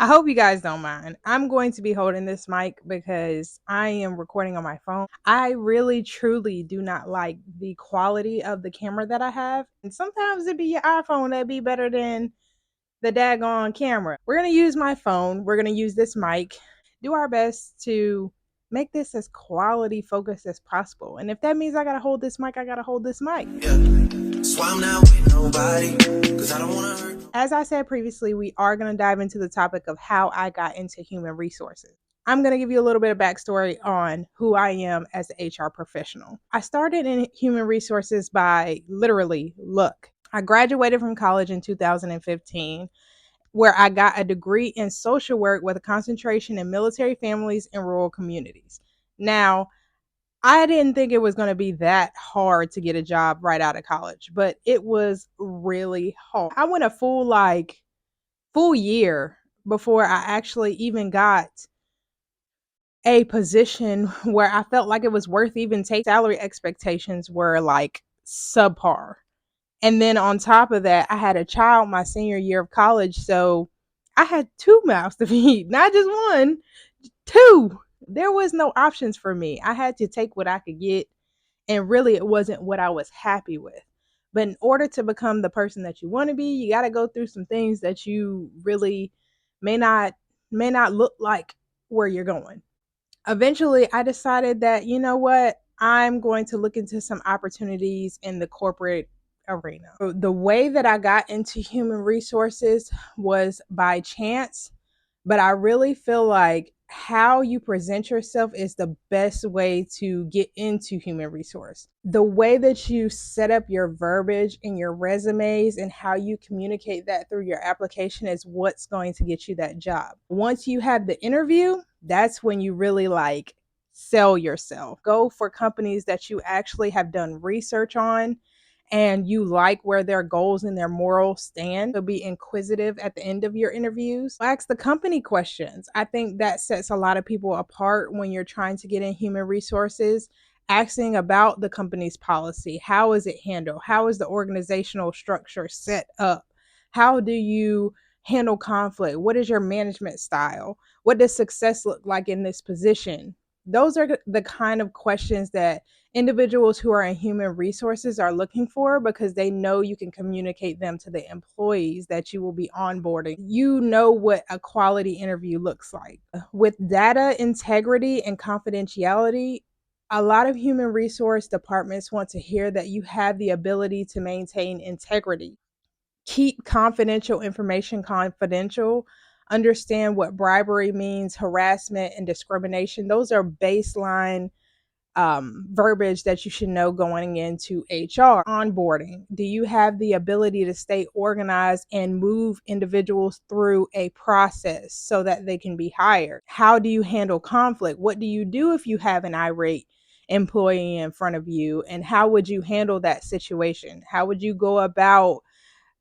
I hope you guys don't mind. I'm going to be holding this mic because I am recording on my phone. I really truly do not like the quality of the camera that I have. And sometimes it'd be your iPhone that'd be better than the daggone camera. We're going to use my phone. We're going to use this mic. Do our best to make this as quality focused as possible. And if that means I got to hold this mic, I got to hold this mic. Yeah. So I'm not with nobody because I don't want to hurt. As I said previously, we are going to dive into the topic of how I got into human resources. I'm going to give you a little bit of backstory on who I am as an HR professional. I started in human resources by literally luck. I graduated from college in 2015, where I got a degree in social work with a concentration in military families and rural communities. Now, I didn't think it was going to be that hard to get a job right out of college, but it was really hard. I went a full year before I actually even got a position where I felt like it was worth even taking. Salary expectations were like subpar. And then on top of that, I had a child my senior year of college, so I had two mouths to feed, not just one, two. There was no options for me. I had to take what I could get, and really it wasn't what I was happy with. But in order to become the person that you want to be, you got to go through some things that you really may not look like where you're going. Eventually, I decided that, you know what, I'm going to look into some opportunities in the corporate arena. So the way that I got into human resources was by chance, but I really feel like how you present yourself is the best way to get into human resource. The way that you set up your verbiage in your resumes and how you communicate that through your application is what's going to get you that job. Once you have the interview, that's when you really like sell yourself. Go for companies that you actually have done research on and you like where their goals and their morals stand. So be inquisitive at the end of your interviews. Ask the company questions. I think that sets a lot of people apart when you're trying to get in human resources. Asking about the company's policy. How is it handled? How is the organizational structure set up? How do you handle conflict? What is your management style? What does success look like in this position? Those are the kind of questions that individuals who are in human resources are looking for, because they know you can communicate them to the employees that you will be onboarding. You know what a quality interview looks like. With data integrity and confidentiality, a lot of human resource departments want to hear that you have the ability to maintain integrity. Keep confidential information confidential. Understand what bribery means, harassment, and discrimination. Those are baseline verbiage that you should know going into HR. Onboarding. Do you have the ability to stay organized and move individuals through a process so that they can be hired? How do you handle conflict? What do you do if you have an irate employee in front of you? And how would you handle that situation? How would you go about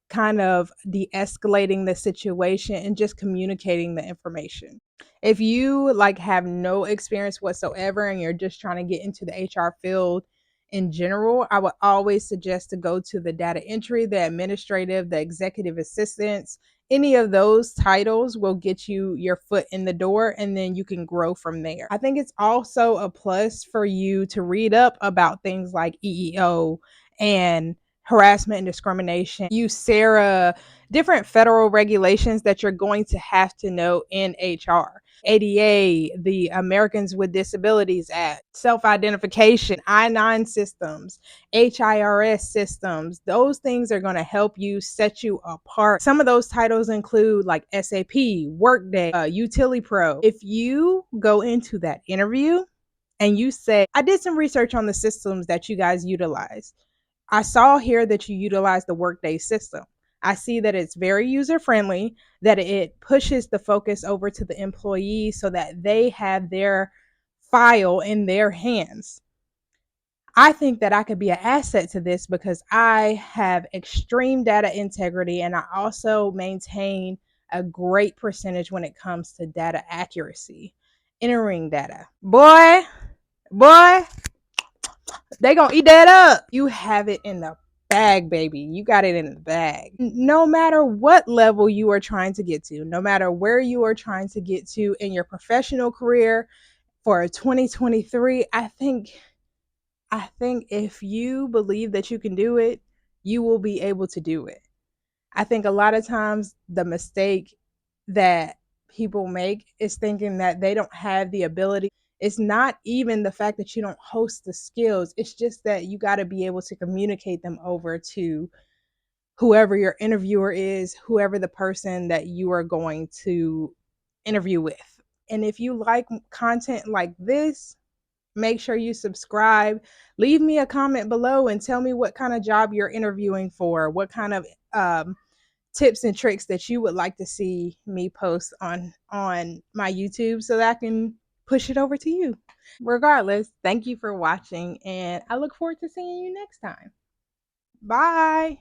kind of de-escalating the situation and just communicating the information? If you like have no experience whatsoever and you're just trying to get into the HR field in general, I would always suggest to go to the data entry, the administrative, the executive assistants. Any of those titles will get you your foot in the door, and then you can grow from there. I think it's also a plus for you to read up about things like EEO and harassment and discrimination, USERA, different federal regulations that you're going to have to know in HR. ADA, the Americans with Disabilities Act, self identification, I-9 systems, HIRS systems. Those things are going to help you set you apart. Some of those titles include like SAP, Workday, Utility Pro. If you go into that interview and you say, I did some research on the systems that you guys utilize. I saw here that you utilize the Workday system. I see that it's very user friendly, that it pushes the focus over to the employee so that they have their file in their hands. I think that I could be an asset to this because I have extreme data integrity and I also maintain a great percentage when it comes to data accuracy. Entering data. Boy, they gonna eat that up. You have it in the bag, baby. You got it in the bag. No matter what level you are trying to get to, no matter where you are trying to get to in your professional career for 2023, I think if you believe that you can do it, you will be able to do it. I think a lot of times the mistake that people make is thinking that they don't have the ability. It's not even the fact that you don't host the skills, it's just that you got to be able to communicate them over to whoever your interviewer is, whoever the person that you are going to interview with. And if you like content like this, make sure you subscribe. Leave me a comment below and tell me what kind of job you're interviewing for, what kind of tips and tricks that you would like to see me post on my YouTube so that I can push it over to you. Regardless, thank you for watching and I look forward to seeing you next time. Bye.